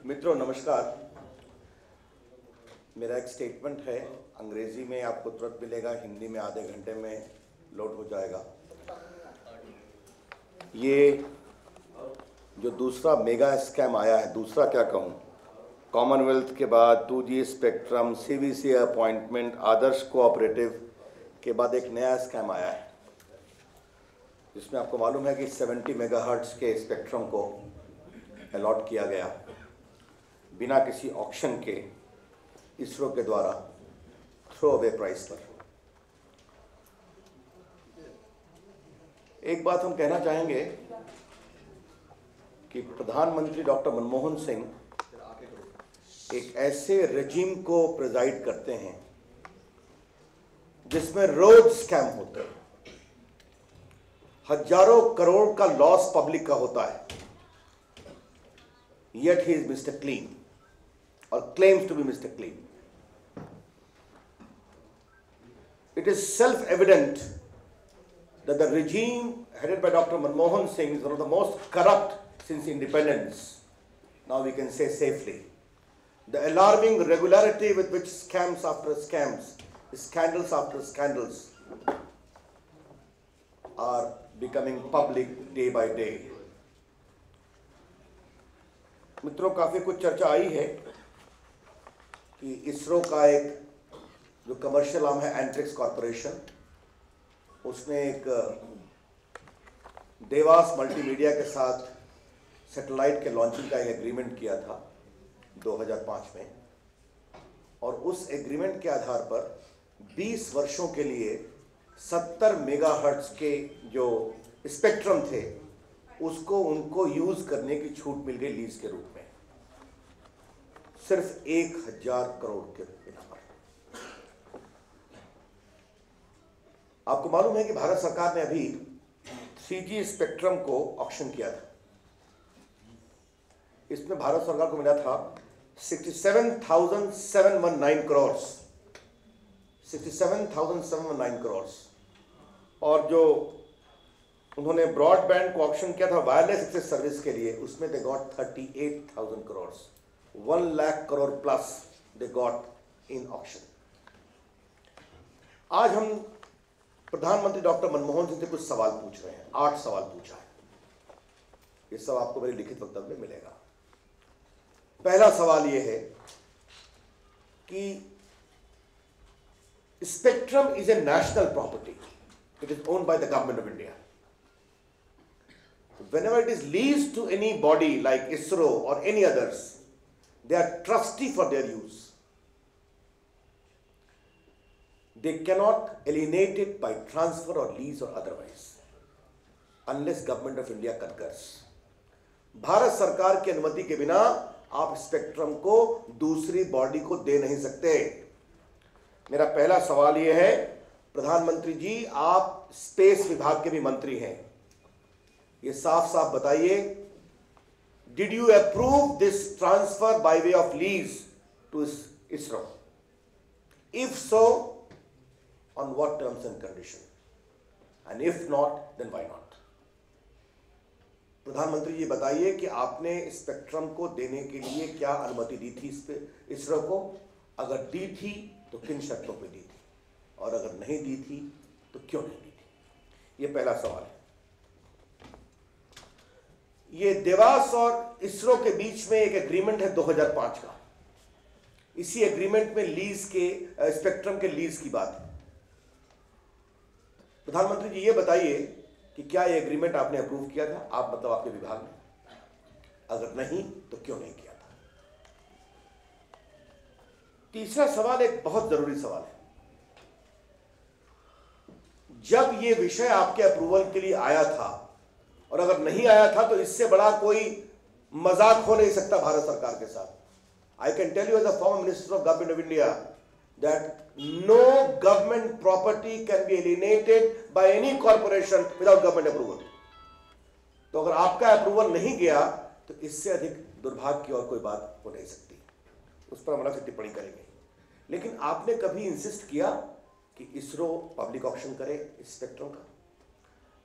मित्रों नमस्कार। मेरा एक स्टेटमेंट है, अंग्रेजी में आपको तुरंत मिलेगा, हिंदी में आधे घंटे में लोड हो जाएगा। ये जो दूसरा मेगा स्कैम आया है, दूसरा क्या कहूँ, कॉमनवेल्थ के बाद 2G स्पेक्ट्रम, CVC अपॉइंटमेंट, आदर्श कोऑपरेटिव के बाद एक नया स्कैम आया है जिसमें आपको मालूम है कि 70 मेगाहर्ट्ज के स्पेक्ट्रम को अलॉट किया गया बिना किसी ऑक्शन के इसरो के द्वारा थ्रो अवे प्राइस पर। एक बात हम कहना चाहेंगे कि प्रधानमंत्री डॉक्टर मनमोहन सिंह एक ऐसे रेजिम को प्रेजाइड करते हैं जिसमें रोज स्कैम होते हैं, हजारों करोड़ का लॉस पब्लिक का होता है, yet he is Mr. Clean or claims to be Mr. Clean. It is self-evident that the regime headed by Dr. Manmohan Singh is one of the most corrupt since independence. Now we can say safely. The alarming regularity with which scams after scams, scandals after scandals are becoming public day by day. मित्रों, काफ़ी कुछ चर्चा आई है कि इसरो का एक जो commercial arm है एंट्रिक्स कॉरपोरेशन, उसने एक देवास मल्टीमीडिया के साथ सैटेलाइट के लॉन्चिंग का एक एग्रीमेंट किया था 2005 में, और उस एग्रीमेंट के आधार पर 20 वर्षों के लिए 70 मेगाहर्ट्ज के जो स्पेक्ट्रम थे उसको उनको यूज करने की छूट मिल गई लीज के रूप में, सिर्फ 1000 करोड़ के बिना पर। आपको मालूम है कि भारत सरकार ने अभी 3G स्पेक्ट्रम को ऑक्शन किया था। इसमें भारत सरकार को मिला था 67,719 करोड़, 67,719 करोड़। और जो उन्होंने ब्रॉडबैंड को ऑक्शन किया था वायरलेस एक्सेस सर्विस के लिए, उसमें they got 38,000 crore, 1 lakh crore plus they got in auction. आज हम प्रधानमंत्री डॉक्टर मनमोहन सिंह से कुछ सवाल पूछ रहे हैं, 8 सवाल पूछा है। ये सब आपको मेरे लिखित वक्तव्य में मिलेगा। पहला सवाल यह है कि spectrum is a national property, it is owned by the government of India. Whenever it is leased to any body like ISRO or any others, they are trustee for their use. They cannot alienate it by transfer or lease or otherwise, unless Government of India concurs. Bharat सरकार की अनुमति के बिना आप spectrum को दूसरी body को दे नहीं सकते। मेरा पहला सवाल यह है, प्रधानमंत्री जी, आप स्पेस विभाग के भी मंत्री हैं, ये साफ साफ बताइए, did you approve this transfer by way of lease to ISRO? If so, on what terms and condition, and if not then why not? प्रधानमंत्री जी बताइए कि आपने स्पेक्ट्रम को देने के लिए क्या अनुमति दी थी इसरो को? अगर दी थी तो किन शर्तों पर दी थी, और अगर नहीं दी थी तो क्यों नहीं दी थी? ये पहला सवाल है। ये देवास और इसरो के बीच में एक एग्रीमेंट है 2005 का। इसी एग्रीमेंट में लीज के स्पेक्ट्रम के लीज की बात है। प्रधानमंत्री जी ये बताइए कि क्या ये एग्रीमेंट आपने अप्रूव किया था, आप मतलब आपके विभाग ने? अगर नहीं तो क्यों नहीं किया था? तीसरा सवाल एक बहुत जरूरी सवाल है। जब ये विषय आपके अप्रूवल के लिए आया था, और अगर नहीं आया था, तो इससे बड़ा कोई मजाक हो नहीं सकता भारत सरकार के साथ। I can tell you as a former minister of government of India that no government property can be alienated by any corporation without government approval. तो अगर आपका अप्रूवल नहीं गया तो इससे अधिक दुर्भाग्य की और कोई बात हो नहीं सकती। उस पर हम अलग से टिप्पणी करेंगे। लेकिन आपने कभी इंसिस्ट किया कि इसरो पब्लिक ऑक्शन करे इस स्पेक्ट्रम का?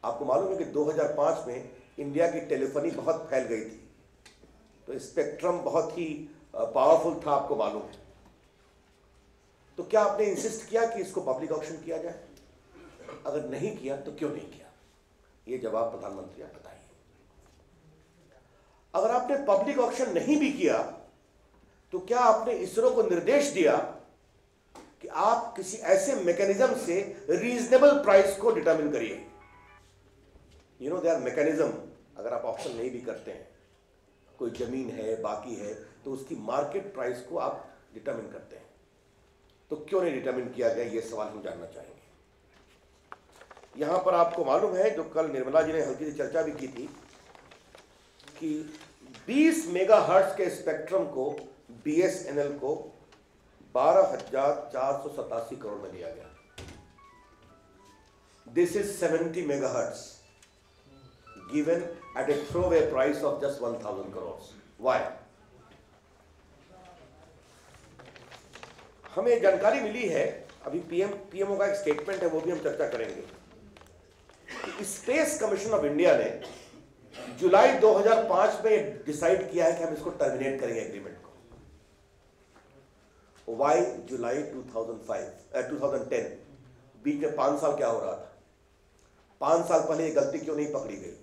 आपको मालूम है कि 2005 में इंडिया की टेलीफोनी बहुत फैल गई थी, तो स्पेक्ट्रम बहुत ही पावरफुल था, आपको मालूम है। तो क्या आपने इंसिस्ट किया कि इसको पब्लिक ऑक्शन किया जाए? अगर नहीं किया तो क्यों नहीं किया? ये जवाब प्रधानमंत्री आप बताइए। अगर आपने पब्लिक ऑक्शन नहीं भी किया तो क्या आपने इसरो को निर्देश दिया कि आप किसी ऐसे मैकेनिज्म से रीजनेबल प्राइस को डिटरमिन करिए? यू नो, देयर मैकेनिज्म, अगर आप ऑप्शन नहीं भी करते हैं, कोई जमीन है बाकी है, तो उसकी मार्केट प्राइस को आप डिटरमिन करते हैं। तो क्यों नहीं डिटरमिन किया गया, ये सवाल हम जानना चाहेंगे। यहां पर आपको मालूम है, जो कल निर्मला जी ने हल्की सी चर्चा भी की थी, कि 20 मेगाहर्ट्ज के स्पेक्ट्रम को बीएसएनएल को 12,487 करोड़ में दिया गया। This is 70 megahertz given at a throwaway price of just 1,000 crores. Why? हमें जानकारी मिली है, अभी पीएमओ का एक स्टेटमेंट है, वो भी हम चर्चा करेंगे, कि स्पेस कमीशन ऑफ इंडिया ने जुलाई 2005 में डिसाइड किया है कि हम इसको टर्मिनेट करेंगे एग्रीमेंट को। वाई जुलाई 2010? बीच में 5 साल क्या हो रहा था? 5 साल पहले ये गलती क्यों नहीं पकड़ी गई?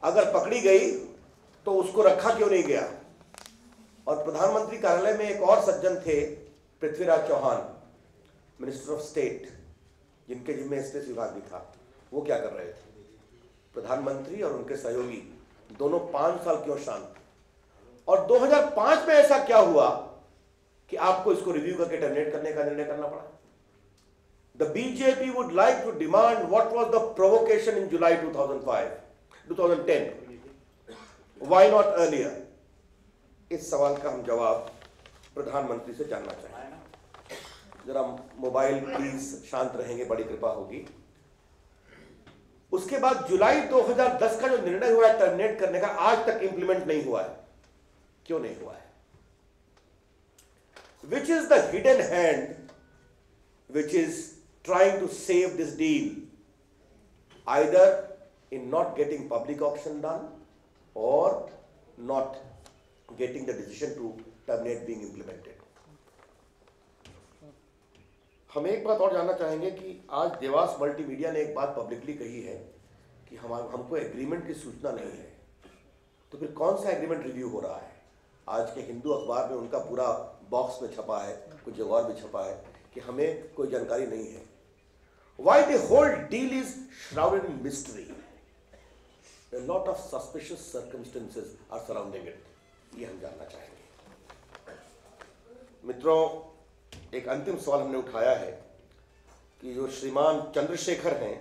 अगर पकड़ी गई तो उसको रखा क्यों नहीं गया? और प्रधानमंत्री कार्यालय में एक और सज्जन थे, Prithviraj Chauhan, minister of state, जिनके जिम्मे स्पेस विभाग भी था। वो क्या कर रहे थे? प्रधानमंत्री और उनके सहयोगी दोनों 5 साल क्यों शांत? और 2005 में ऐसा क्या हुआ कि आपको इसको रिव्यू करके टर्मिनेट करने का निर्णय करना पड़ा? The BJP would like to demand what was the provocation in July 2010? Why not earlier? इस सवाल का हम जवाब प्रधानमंत्री से जानना चाहेंगे। जरा मोबाइल प्लीज शांत रहेंगे, बड़ी कृपा होगी। उसके बाद जुलाई 2010 का जो निर्णय हुआ है टर्मिनेट करने का, आज तक इंप्लीमेंट नहीं हुआ है। क्यों नहीं हुआ है? Which is the hidden hand which is trying to save this deal? Either in not getting public auction done or not getting the decision to terminate being implemented. हम एक बात और जानना चाहेंगे कि आज देवास मल्टीमीडिया ने एक बात पब्लिकली कही है कि हमको एग्रीमेंट की सूचना नहीं है। तो फिर कौन सा एग्रीमेंट रिव्यू हो रहा है? आज के हिंदू अखबार में उनका पूरा बॉक्स में छपा है, कुछ जगह और भी छपा है कि हमें कोई जानकारी नहीं है। Why the whole deal is shrouded in mystery? A lot of suspicious circumstances are surrounding it. ये हम जानना चाहेंगे। मित्रों, एक अंतिम सवाल हमने उठाया है कि जो श्रीमान चंद्रशेखर हैं,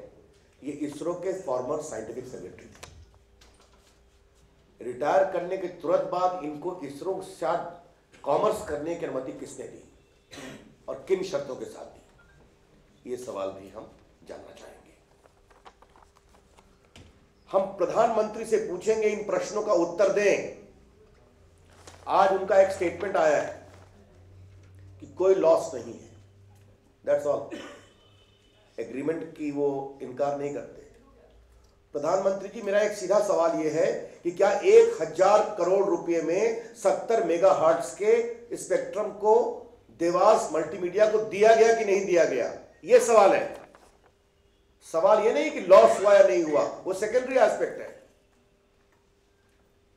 ये इसरो के फॉर्मर साइंटिफिक सेक्रेटरी थे। रिटायर करने के तुरंत बाद इनको इसरो के साथ कॉमर्स करने की अनुमति किसने दी और किन शर्तों के साथ दी? ये सवाल भी हम जानना चाहेंगे। हम प्रधानमंत्री से पूछेंगे, इन प्रश्नों का उत्तर दें। आज उनका एक स्टेटमेंट आया है कि कोई लॉस नहीं है, दैट्स ऑल। एग्रीमेंट की वो इनकार नहीं करते। प्रधानमंत्री जी, मेरा एक सीधा सवाल यह है कि क्या 1,000 करोड़ रुपए में 70 मेगाहर्ट्ज के स्पेक्ट्रम को देवास मल्टीमीडिया को दिया गया कि नहीं दिया गया? यह सवाल है। सवाल यह नहीं कि लॉस हुआ या नहीं हुआ, वो सेकेंडरी एस्पेक्ट है।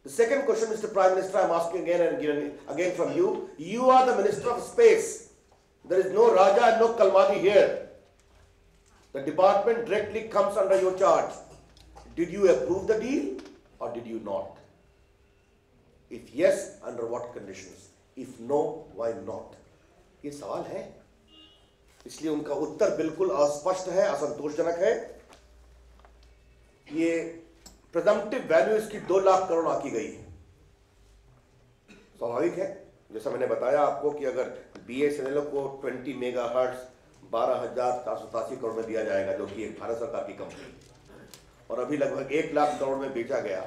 The second question, Mr. Prime Minister, I am asking again from you. You are the Minister of Space. There is no Raja and no Kalmadi here. The department directly comes under your charge. Did you approve the deal or did you not? If yes, under what conditions? If no, why not? ये सवाल है, इसलिए उनका उत्तर बिल्कुल अस्पष्ट है, असंतोषजनक है। ये प्रेजम्पटिव वैल्यू इसकी 2 लाख करोड़ आकी गई है। स्वाभाविक है, जैसा मैंने बताया आपको कि अगर बीएसएनएल को 20 मेगाहर्ट्ज 12,487 करोड़ में दिया जाएगा, जो कि एक भारत सरकार की कंपनी, और अभी लगभग 1 लाख करोड़ में बेचा गया,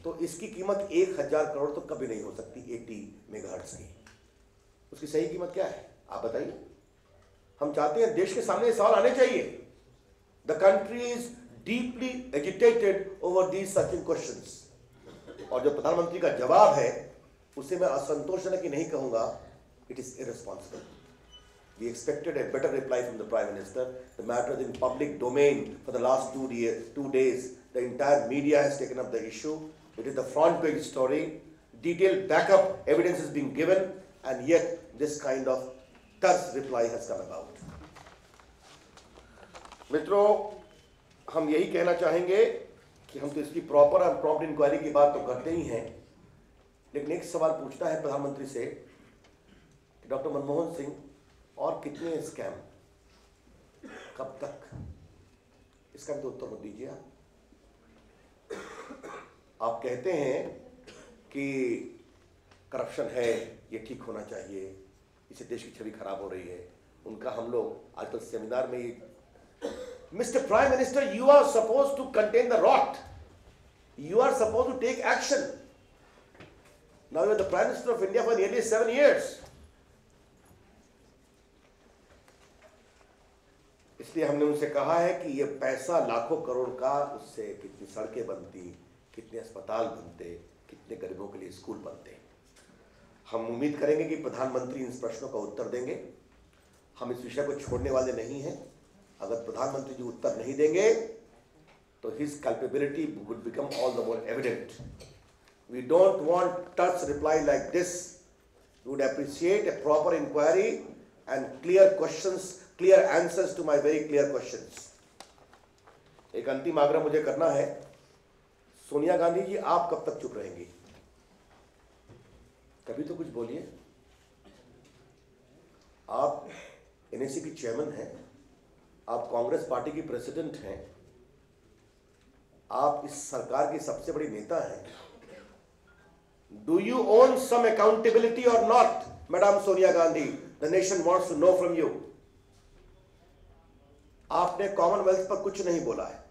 तो इसकी कीमत 1,000 करोड़ तो कभी नहीं हो सकती 80 मेगाहर्ट्ज की। उसकी सही कीमत क्या है, आप बताइए। हम चाहते हैं देश के सामने सवाल आने चाहिए। The country is deeply agitated over these such questions. और जो प्रधानमंत्री का जवाब है उसे मैं असंतोषजनक ही नहीं कहूंगा, it is irresponsible. We expected a better reply from the Prime Minister. The matter is in public domain for the last 2 days. The entire media has taken up the issue. It is the front page story. Detailed backup evidence is being given, and yet this kind of terse reply has come about. मित्रों, हम यही कहना चाहेंगे कि हम तो इसकी proper और प्रॉम्प्ट इंक्वायरी की बात तो करते ही हैं, लेकिन एक सवाल पूछना है प्रधानमंत्री से कि डॉक्टर मनमोहन सिंह और कितने स्कैम, कब तक, इसका भी तो उत्तर मत दीजिए। आप कहते हैं कि करप्शन है, ये ठीक होना चाहिए, इससे देश की छवि खराब हो रही है। उनका हम लोग आजकल सेमिनार में mister prime minister, you are suppose to contain the rot, you are suppose to take action. Now you are the prime minister of India for nearly 7 years। इसलिए हमने उनसे कहा है कि ये पैसा लाखों करोड़ का, उससे कितनी सड़कें बनती, कितने अस्पताल बनते, कितने गरीबों के लिए स्कूल बनते। हम उम्मीद करेंगे कि प्रधानमंत्री इन प्रश्नों का उत्तर देंगे। हम इस विषय को छोड़ने वाले नहीं हैं। अगर प्रधानमंत्री जी उत्तर नहीं देंगे तो his culpability would become all the more evident. We don't want touch reply like this. We would appreciate a proper inquiry and clear questions, clear answers to my very clear questions. एक अंतिम आग्रह मुझे करना है, सोनिया गांधी जी, आप कब तक चुप रहेंगी? कभी तो कुछ बोलिए। आप एनएसी की चेयरमैन हैं, आप कांग्रेस पार्टी की प्रेसिडेंट हैं, आप इस सरकार की सबसे बड़ी नेता हैं। Do you own some accountability और not, madam Sonia Gandhi? The nation wants to know from you. आपने कॉमनवेल्थ पर कुछ नहीं बोला है,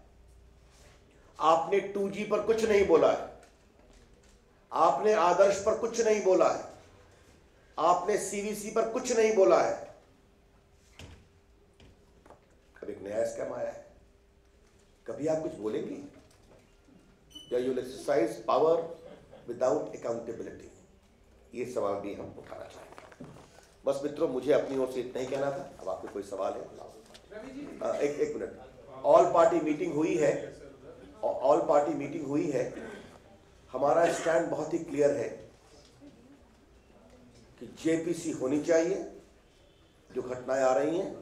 आपने 2G पर कुछ नहीं बोला है, आपने आदर्श पर कुछ नहीं बोला है, आपने CVC पर कुछ नहीं बोला है। अब एक नया स्कैम आया है, कभी आप कुछ बोलेंगी? या you will exercise power without accountability? ये सवाल भी हम उठाना चाहेंगे। बस मित्रों, मुझे अपनी ओर से इतना ही कहना था। अब आपके कोई सवाल है? एक मिनट। ऑल पार्टी मीटिंग हुई है, ऑल पार्टी मीटिंग हुई है। हमारा स्टैंड बहुत ही क्लियर है कि जेपीसी होनी चाहिए। जो घटनाएं आ रही हैं,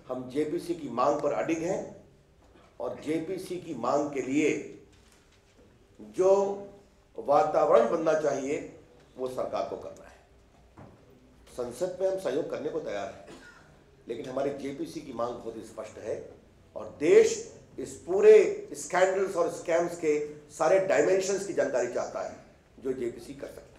हम जेपीसी की मांग पर अडिग हैं और जेपीसी की मांग के लिए जो वातावरण बनना चाहिए वो सरकार को करना है। संसद में हम सहयोग करने को तैयार हैं, लेकिन हमारी जेपीसी की मांग बहुत ही स्पष्ट है और देश इस पूरे स्कैंडल्स और स्कैम्स के सारे डायमेंशंस की जानकारी चाहता है जो जेपीसी कर सकता है।